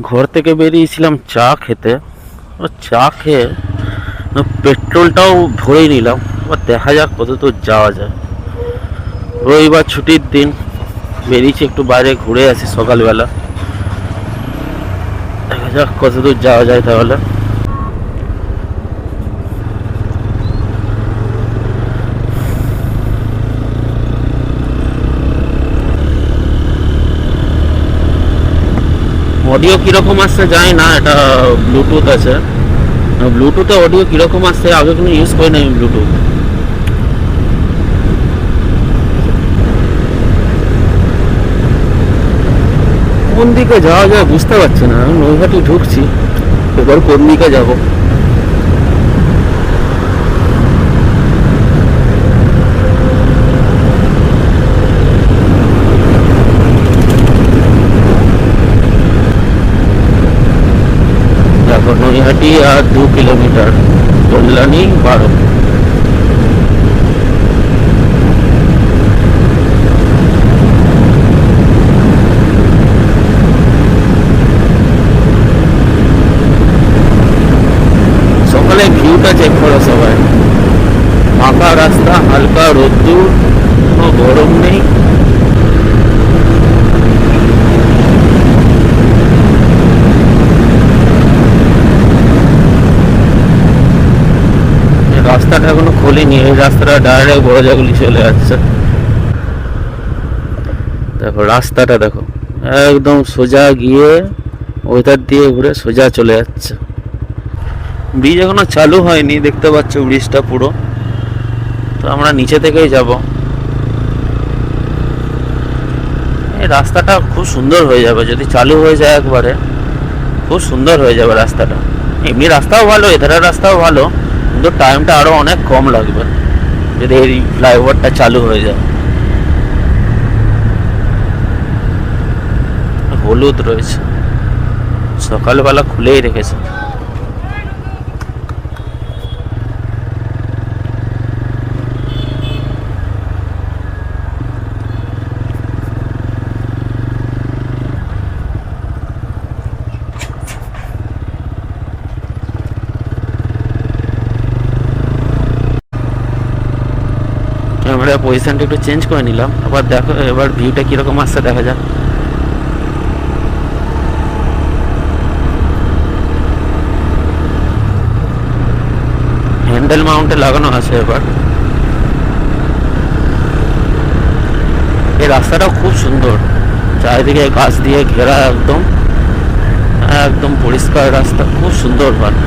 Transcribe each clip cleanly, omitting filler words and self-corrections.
ঘর থেকে বেরিয়েছিলাম চা খেতে। চা খেয়ে পেট্রোলটাও ভরে নিলাম। এবার দেখা যাক কত দূর যাওয়া যায়। রবিবার ছুটির দিন, বেরিয়েছি একটু বাইরে ঘুরে আসি সকালবেলা। দেখা যাক কত দূর যাওয়া যায় তাহলে। অডিও কিরকম আসছে জানি না, এটা ব্লুটুথ আছে। ব্লুটুথে অডিও কিরকম আসছে, আগে কোনো ইউজ করি না আমি ব্লুটুথ। কোন দিকে যাওয়া যায় বুঝতে পারছি না। আমি নৈহাটি ঢুকছি, এবার কোন দিকে যাব। দেখো নৈহাটি আর 2 কিলোমিটার, কল্যাণী 12। সকালে ভিউটা চেক করো সবাই। ফাঁকা রাস্তা, হালকা রোদ্দুর, কোনো গরম নেই। রাস্তাটা এখনো খোলেনি, এই রাস্তাটা ডাইরেক্ট বড়জাগুলি চলে যাচ্ছে। দেখো রাস্তাটা দেখো, একদম সোজা গিয়ে ওইধার দিয়ে ঘুরে সোজা চলে যাচ্ছে। ব্রিজ এখনো চালু হয়নি, দেখতে পাচ্ছ ব্রিজটা পুরো। তো আমরা নিচে থেকেই যাব। এই রাস্তাটা খুব সুন্দর হয়ে যাবে যদি চালু হয়ে যায় একবারে। খুব সুন্দর হয়ে যাবে রাস্তাটা। এমনি রাস্তাও ভালো, এধারের রাস্তাও ভালো, কিন্তু টাইমটা আরো অনেক কম লাগবে যদি এই ফ্লাইওভারটা চালু হয়ে যায়। হলুদ রয়েছে, সকালবেলা খুলেই রেখেছে। ক্যামেরা পজিশনটা একটু চেঞ্জ করে নিলাম। আবার দেখো এবার ভিউটা কিরকম আসছে দেখা যাক। হ্যান্ডেল মাউন্টে লাগানো আছে এবার। এই রাস্তাটাও খুব সুন্দর, চারিদিকে গাছ দিয়ে ঘেরা, একদম একদম পরিষ্কার রাস্তা, খুব সুন্দর ভালো।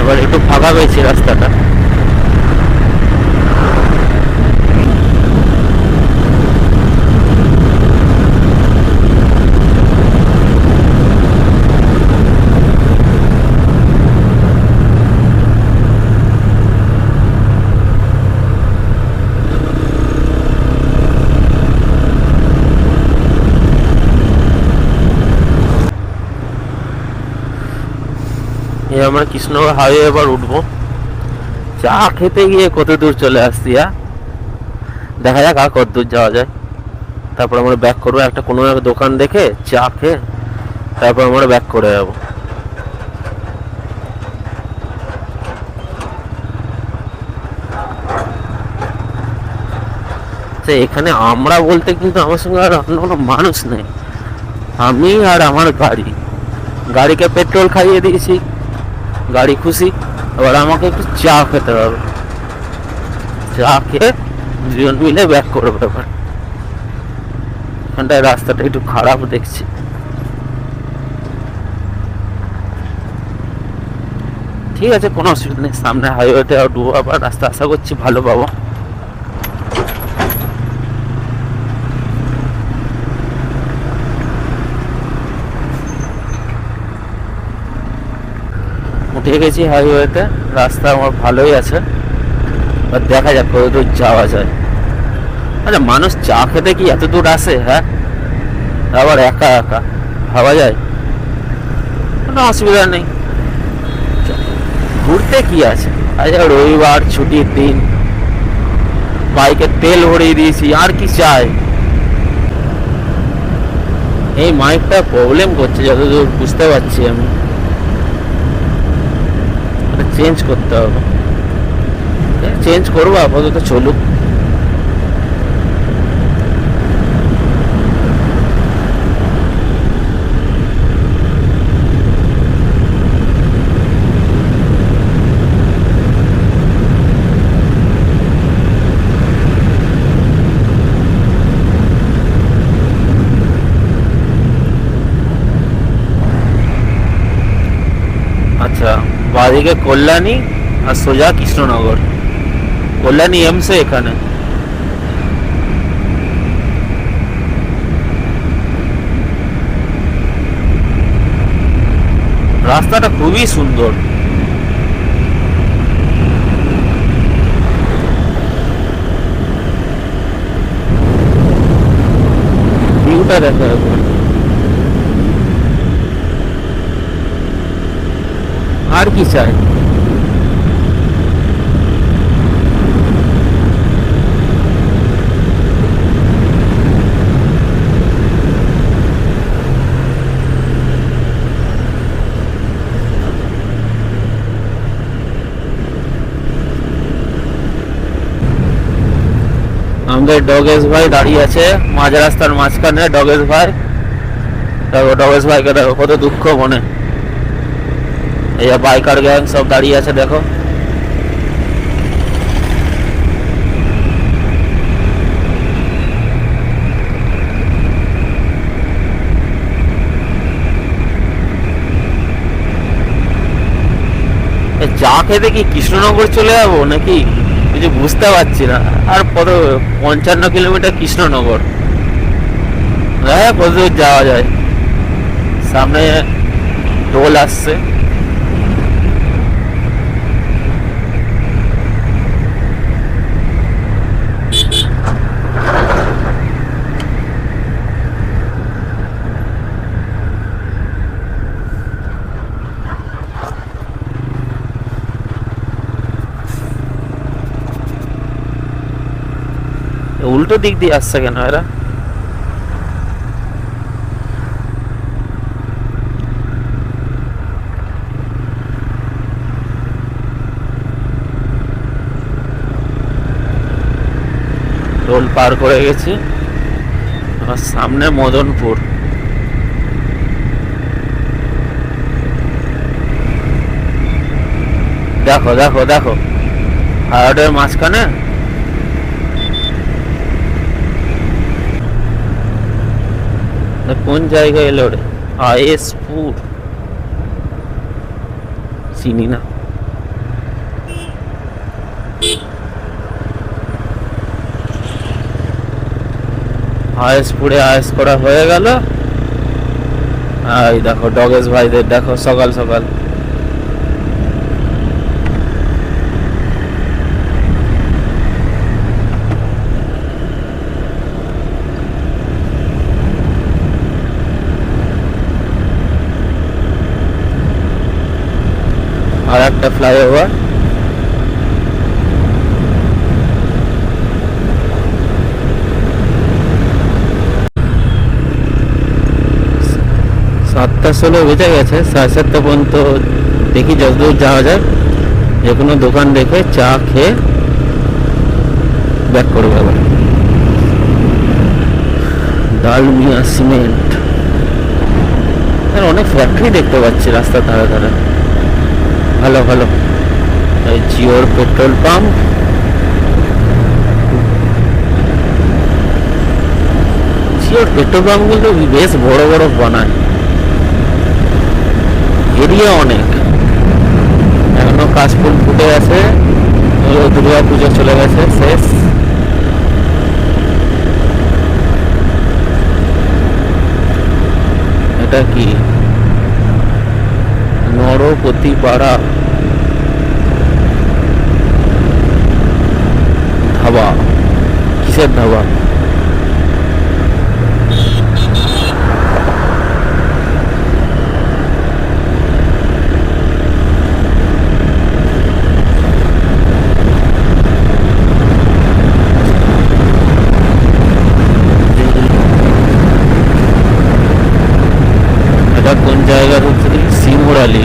এবার একটু ফাঁকা পেয়েছি রাস্তাটা। এই আমরা কৃষ্ণনগর হাইওয়ে এবার উঠবো। চা খেতে গিয়ে কত দূর চলে আসছি। দেখা যাক আর কত দূর যাওয়া যায়। তারপর আমরা ব্যাক করবো, একটা কোনো একটা দোকান দেখে চা খেয়ে তারপর আমরা ব্যাক করে যাবো। এখানে আমরা বলতে কিন্তু আমার সঙ্গে আর অন্য কোনো মানুষ নেই, আমি আর আমার গাড়ি। গাড়িকে পেট্রোল খাইয়ে দিয়েছি, গাড়ি খুশি। এবার আমাকে একটু চা খেতে হবে, চা খেয়ে দুজন মিলে ব্যাক করবো। এবার এখানটায় রাস্তাটা একটু খারাপ দেখছি। ঠিক আছে, কোনো অসুবিধা নেই, সামনে হাইওয়েতে আর ডুবো আবার রাস্তা, আশা করছি ভালো পাবো। উঠে গেছি হাইওয়েতে, রাস্তা আমার ভালোই আছে, আর দেখা যাক কত দূর যাওয়া যায়। আচ্ছা, মানুষ চা খেতে কি এত দূর আসে? হ্যাঁ, আবার একা একা ভাবা যায়, কোনো অসুবিধা নেই, ঘুরতে কি আছে। আচ্ছা, রবিবার ছুটির দিন, বাইকে তেল ভরিয়ে দিয়েছি, আর কি চাই। এই মাইকটা প্রবলেম করছে যতদূর বুঝতে পারছি আমি, চেঞ্জ করতে হবে। চেঞ্জ করবো, আপাতত চলুক। আচ্ছা, বাদিকে কল্যাণী আর সোজা কৃষ্ণনগর। কল্যাণী এমসে এখানে। রাস্তাটা খুবই সুন্দর। ভিউটা দেখো একবার, আর কি চাই। আমাদের ডগেশ ভাই দাঁড়িয়ে আছে মাঝ রাস্তার মাঝখানে। ডগেশ ভাই দেখো, ডগেশ ভাইকে দেখো, কত দুঃখ মনে। এই বাইকার গ্যাং সব দাঁড়িয়ে আছে দেখো। চা খেতে কি কৃষ্ণনগর চলে যাবো নাকি কিছু বুঝতে পারছি না। আর কত, 55 কিলোমিটার কৃষ্ণনগর, হ্যাঁ কত দূর যাওয়া যায়। সামনে টোল আসছে। উল্টো দিক দিয়ে আসছে কেন এরা? টোল পার করে গেছি, আমার সামনে মদনপুর। দেখো দেখো দেখো, হাওড়ের মাঝখানে। কোন জায়গায় এলো রে? আইএসপুর, চিনি না। আইএসপুরে আইএস করা হয়ে গেল। এই দেখো ডগেশ ভাইদের দেখো, সকাল সকাল। আর একটা ফ্লাইওভার। সাতটা 16 বেজে গেছে, 7:30 পর্যন্ত দেখি যতদূর যাওয়া যায়। যে কোনো দোকান দেখে চা খেয়ে ব্যাক করবো আবার। ডালমিয়া সিমেন্ট, অনেক ফ্যাক্টরি দেখতে পাচ্ছি রাস্তার ধারে ধারে। ভালো ভালো। জিওর পেট্রোল পাম্প, জিওর পেট্রোল পাম্প গুলো বেশ বড় বড় বানায়, এরিয়া অনেক। এখনো কাশফুল ফুটে আছে, দুর্গা পুজো চলে গেছে শেষ। এটা কি নর প্রগতি পাড়া ধাবা, কিসের ধাবা? এটা কোন জায়গার হচ্ছে শিমুরালি?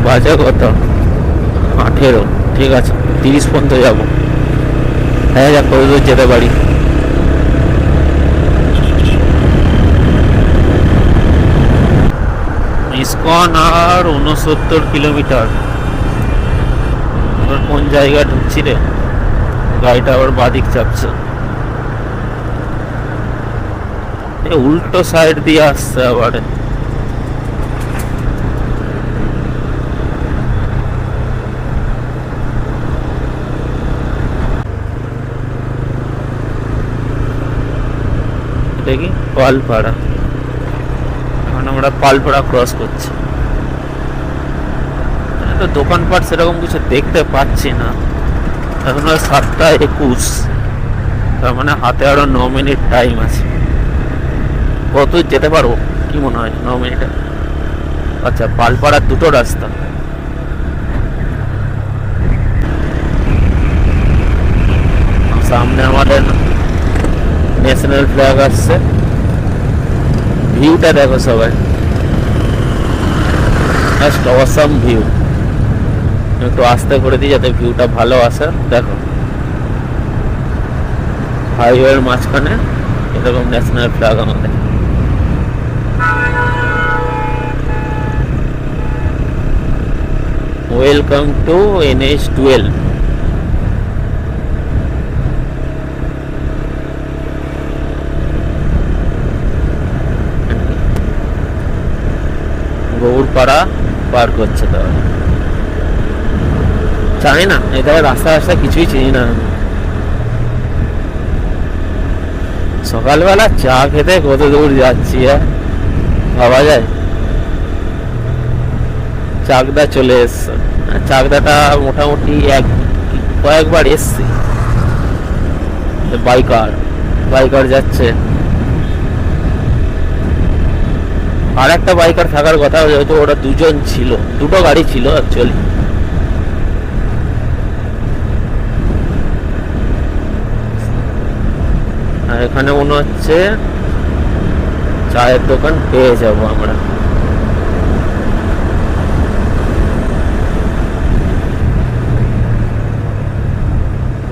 বাজে কত? 18। ঠিক আছে, 30 পর্যন্ত যাবো। হ্যাঁ, যা করে দূর যেতে পারি। ইস্কন আর 69 কিলোমিটার। এবার কোন জায়গায় ঢুকছি রে? গাড়িটা আবার বাদিক চাপছে, উল্টো সাইড দিয়ে আসছে আবার। দেখি পালপাড়া, এখন আমরা পালপাড়া ক্রস করছি। তো দোকানপাট সেরকম কিছু দেখতে পাচ্ছি না। এখন 7:21, তার মানে হাতে আরো 9 মিনিট টাইম আছে। কত যেতে পারবো কি মনে হয় 9 মিনিটে? আচ্ছা, পালপাড়ার দুটো রাস্তা। সামনে আমাদের ন্যাশনাল ফ্ল্যাগ আসছে। ভিউটা দেখো সবাই, জাস্ট অসাম ভিউ। একটু আস্তে করে দিই যাতে ভিউটা ভালো আসে। দেখো, হাইওয়ের মাঝখানে এরকম ন্যাশনাল ফ্ল্যাগ আমাদের। Welcome to NH12। গৌরপাড়া পার করছে, তো জানি না এটা রাস্তা রাস্তা কিছুই চিনি না। সকালবেলা চা খেতে কত দূর যাচ্ছি, ভাবা যায়? চাকদা চলে এসছে। চাকদাটা মোটামুটি কয়েকবার এসছি। বাইকার যাচ্ছে, আর একটা বাইকার থাকার কথা, হয়তো ওরা দুজন ছিল, দুটো গাড়ি ছিল অ্যাকচুয়ালি। আর এখানে মনে হচ্ছে চায়ের দোকান পেয়ে যাব আমরা।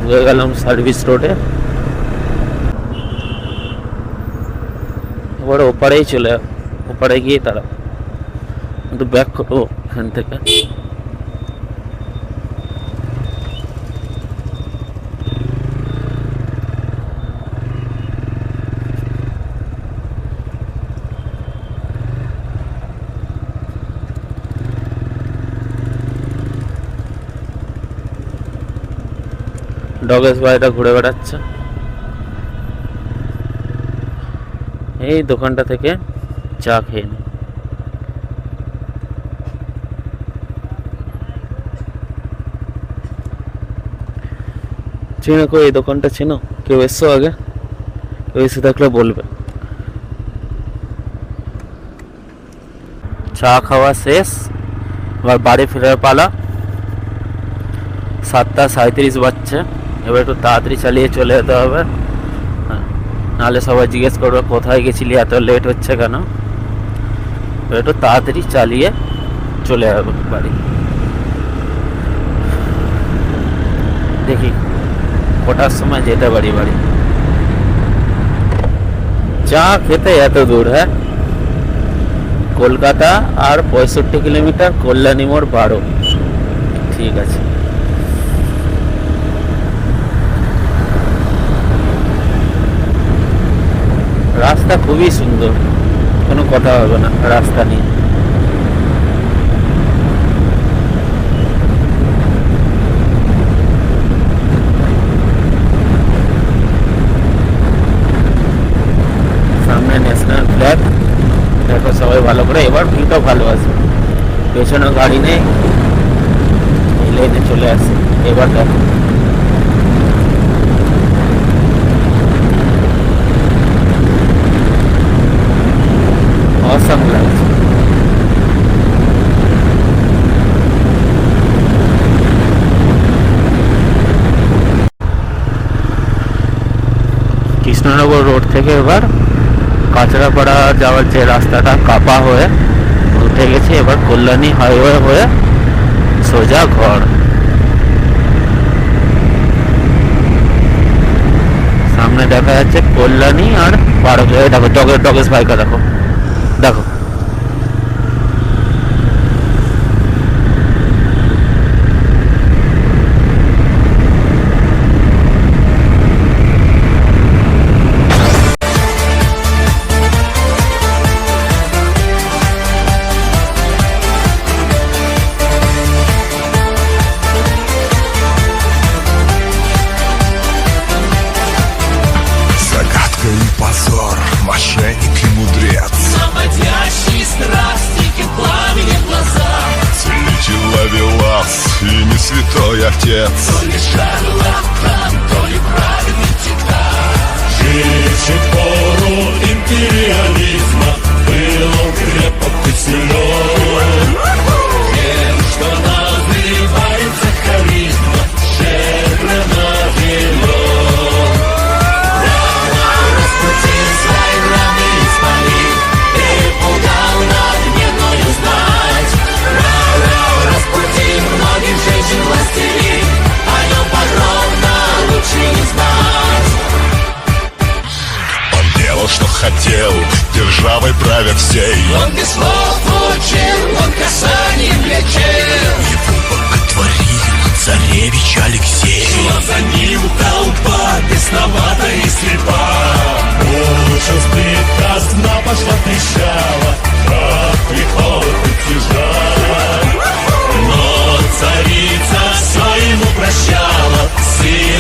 হয়ে গেলাম সার্ভিস রোডে। এবার ওপারেই চলে, ওপারে গিয়ে তারা কিন্তু ব্যাক করবো এখান থেকে। ডগেশ ভাইটা ঘুরে বেড়াচ্ছে। এই দোকানটা থেকে চা খেয়ে নি। চিনো কো এই দোকানটা? চিনো? কেউ এসছো আগে? কেউ এসে থাকলে বলবে। চা খাওয়া শেষ, এবার বাড়ি ফেরার পালা। 7:37 বাজছে। এবার একটু তাড়াতাড়ি চালিয়ে চলে যেতে হবে, নাহলে সবাই জিজ্ঞেস করবে কোথায় গেছিলি, এত লেট হচ্ছে কেন। একটু তাড়াতাড়ি চালিয়ে চলে যাবে বাড়ি। দেখি কটার সময় যেতে পারি বাড়ি। চা খেতে এত দূর? হ্যাঁ, কলকাতা আর 65 কিলোমিটার, কল্যাণী মোড় 12। ঠিক আছে, রাস্তা খুবই সুন্দর, কোনো কথা হবে না রাস্তা নিয়ে। সামনে ন্যাশনাল ফ্ল্যাগ, দেখো সবাই ভালো করে, এবার ভিউটা ভালো আসবে, পেছনে গাড়ি নেই, এই লাইনে চলে আসে। এবার দেখো অসাম লাগছে। কৃষ্ণনগর রোড থেকে এবার কাঁচরাপাড়া যাওয়ার যে রাস্তাটা কাপা হয়ে উঠে গেছে, এবার কল্যাণী হাইওয়ে হয়ে সোজা ঘর। সামনে দেখা যাচ্ছে কল্যাণী আর পারক। দেখো ডগেশ বাইকা, দেখো দেখো Позор, мошенник и мудрец, наводящий страстники пламени в глазах. целитель ловелас и не святой отец. То ли шарлатан, то ли праведный титан. Жив пору империализма, был он крепок и силен. Тем, что называется харизма, щедро наделен. Распутин свои раны испалил и пугал надменную знать. Распутин многих женщин властелин, о нем подробно лучше не знать. Он делал, что хотел, державой правя всей. Он без слов учил, он касанием лечил. Его боготворил царевич Алексей. Шла за ним толпа, бесновата и слепа. Улучшил безнаказанно пошла трещала, как приход утяжала. Но царица все ему прощала, сын